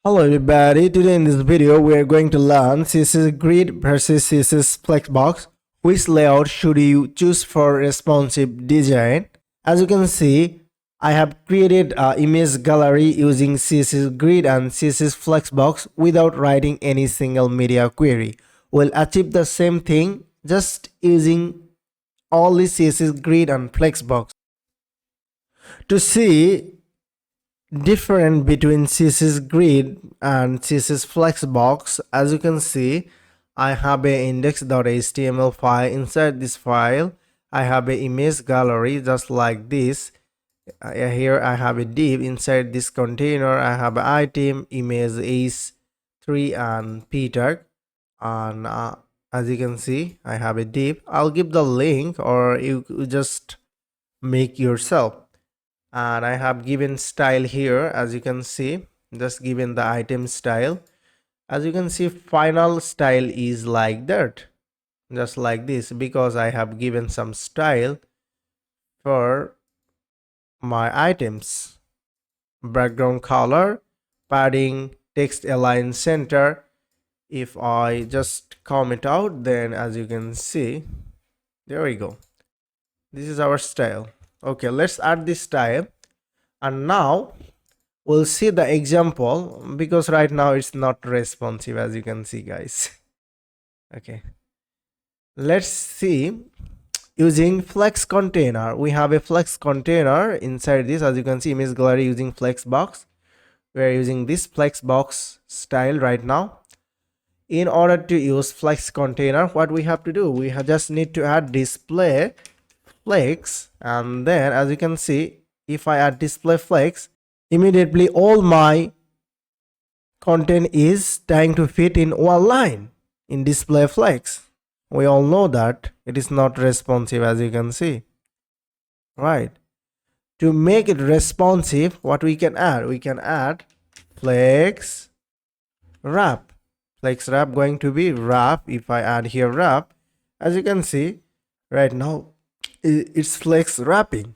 Hello everybody, today in this video we are going to learn CSS Grid versus CSS Flexbox. Which layout should you choose for responsive design? As you can see, I have created an image gallery using CSS Grid and CSS Flexbox without writing any single media query. We'll achieve the same thing just using only CSS Grid and Flexbox. To see different between CSS Grid and CSS Flexbox, as you can see, I have a index.html file. Inside this file I have a image gallery just like this. Here I have a div. Inside this container I have an item, image, h3 and p tag, and as you can see I have a div. I'll give the link or you just make yourself. And I have given style here, as you can see, just given the item style. As you can see, final style is like that, just like this, because I have given some style for my items. Background color, padding, text align center. If I just comment out, then as you can see, there we go. This is our style. Okay, let's add this style, and now we'll see the example, because right now it's not responsive, as you can see, guys. Okay, let's see. Using flex container, we have a flex container inside this. As you can see, image gallery using flexbox. We are using this flexbox style right now. In order to use flex container, what we have to do, we just need to add display flex, and then as you can see, if I add display flex, immediately all my content is trying to fit in one line in display flex. We all know that it is not responsive, as you can see, right? To make it responsive, what we can add flex wrap. Flex wrap going to be wrap. If I add here wrap, as you can see right now it's flex wrapping,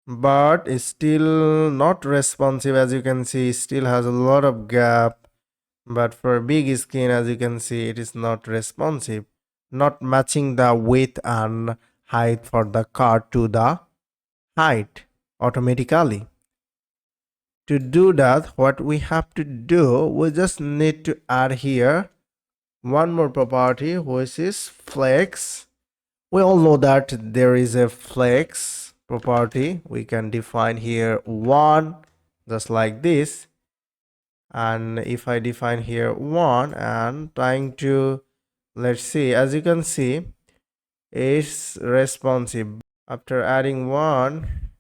but it's still not responsive. As you can see, it still has a lot of gap, but for big screen, as you can see, it is not responsive, not matching the width and height for the card to the height automatically. To do that, what we have to do, we just need to add here one more property, which is flex. We all know that there is a flex property. We can define here one, just like this. And if I define here one and trying to, let's see, as you can see, it's responsive. After adding one,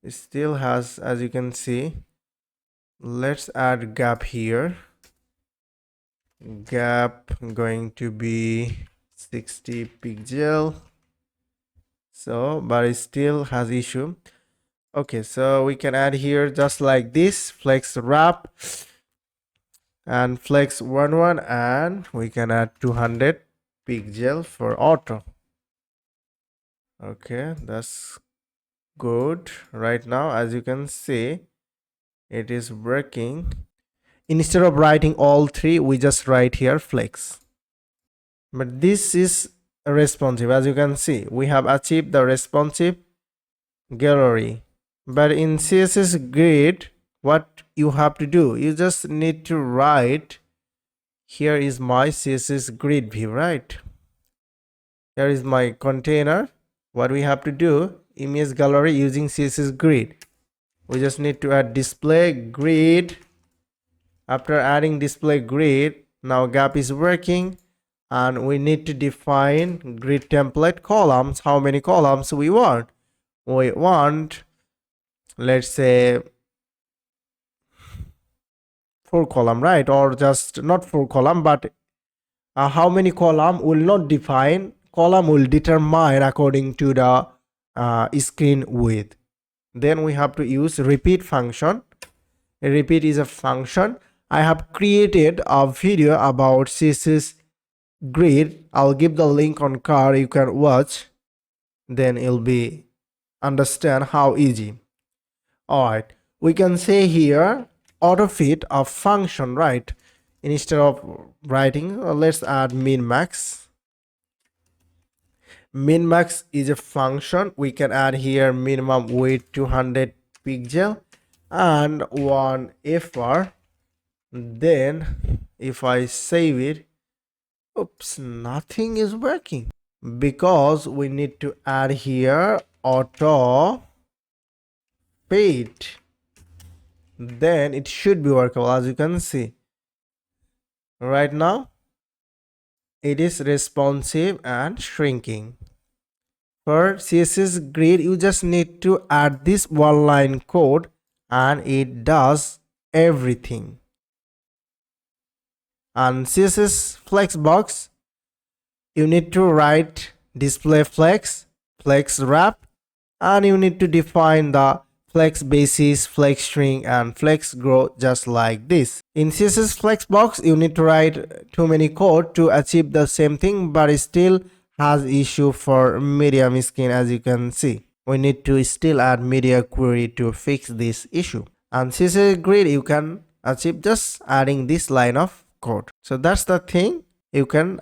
it still has, as you can see. Let's add gap here. Gap going to be 60 pixel. So, but it still has issue. Okay, so we can add here just like this, flex wrap and flex 11, and we can add 200 pixel for auto. Okay, that's good. Right now, as you can see, it is working. Instead of writing all three, we just write here flex. But this is responsive. As you can see, we have achieved the responsive gallery. But in CSS Grid, what you have to do, you just need to write, here is my CSS Grid view, right? Here is my container. What we have to do, image gallery using CSS Grid. We just need to add display grid. After adding display grid, now gap is working, and we need to define grid template columns. How many columns we want? We want, let's say, 4 column, right? Or just not 4 column, but how many column will not define. Column will determine according to the screen width. Then we have to use repeat function. A repeat is a function. I have created a video about CSS Grid. I'll give the link on card, you can watch, then you'll be understand how easy. All right, we can say here auto fit a function, right? Instead of writing, let's add min max. Min max is a function. We can add here minimum width 200 pixel and one fr. Then if I save it, oops, nothing is working because we need to add here auto fit. Then it should be workable. As you can see right now, it is responsive and shrinking. For CSS Grid, you just need to add this one line code and it does everything. And CSS Flexbox, you need to write display flex, flex wrap, and you need to define the flex basis, flex string, and flex grow just like this. In CSS Flexbox, you need to write too many code to achieve the same thing, but it still has issue for medium skin. As you can see, we need to still add media query to fix this issue. And CSS Grid, you can achieve just adding this line of code. So that's the thing you can